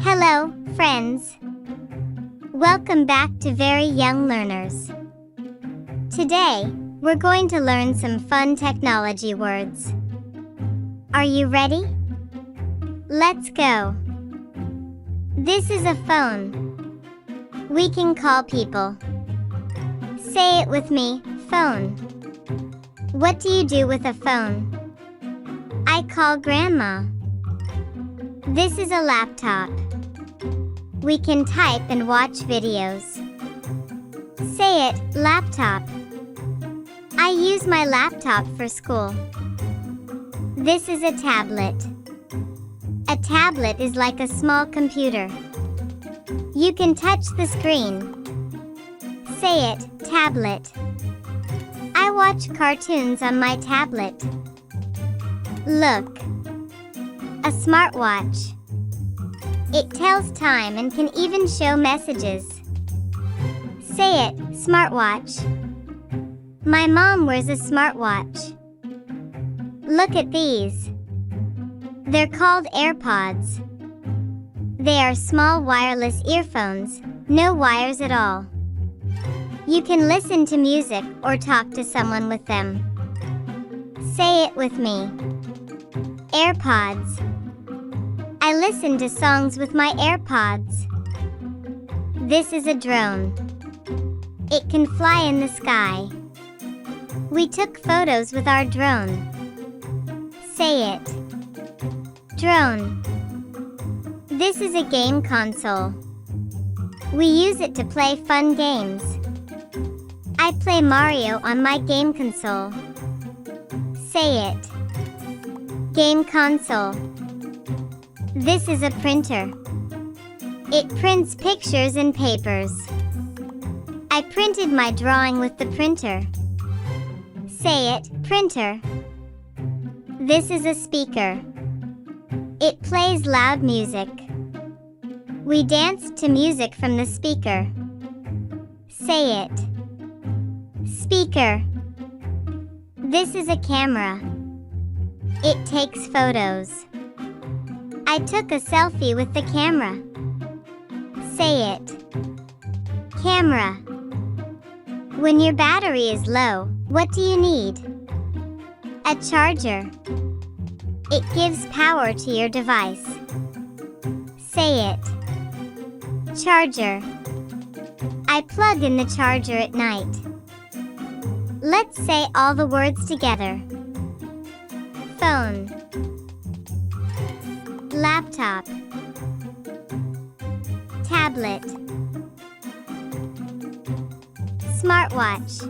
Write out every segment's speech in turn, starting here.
Hello, friends. Welcome back to Very Young Learners. Today, we're going to learn some fun technology words. Are you ready? Let's go. This is a phone. We can call people. Say it with me, phone. What do you do with a phone? I call Grandma. This is a laptop. We can type and watch videos. Say it, laptop. I use my laptop for school. This is a tablet. A tablet is like a small computer. You can touch the screen. Say it, tablet. I watch cartoons on my tablet. Look. A smartwatch. It tells time and can even show messages. Say it, smartwatch. My mom wears a smartwatch. Look at these. They're called AirPods. They are small wireless earphones, no wires at all. You can listen to music or talk to someone with them. Say it with me. AirPods. I listen to songs with my AirPods. This is a drone. It can fly in the sky. We took photos with our drone. Say it. Drone. This is a game console. We use it to play fun games. I play Mario on my game console. Say it. Game console. This is a printer. It prints pictures and papers. I printed my drawing with the printer. Say it, printer. This is a speaker. It plays loud music. We danced to music from the speaker. Say it. Speaker. This is a camera. It takes photos. I took a selfie with the camera. Say it. Camera. When your battery is low, what do you need? A charger. It gives power to your device. Say it. Charger. I plug in the charger at night. Let's say all the words together. Phone. Laptop. Tablet. Smartwatch.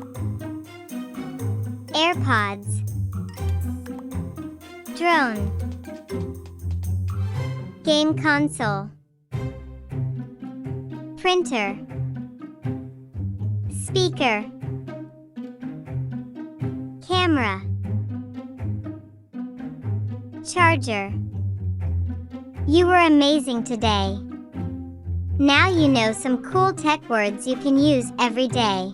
AirPods. Drone. Game console. Printer. Speaker. Camera. Charger. You were amazing today. Now you know some cool tech words you can use every day.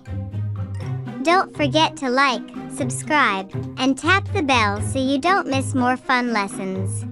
Don't forget to like, subscribe, and tap the bell so you don't miss more fun lessons.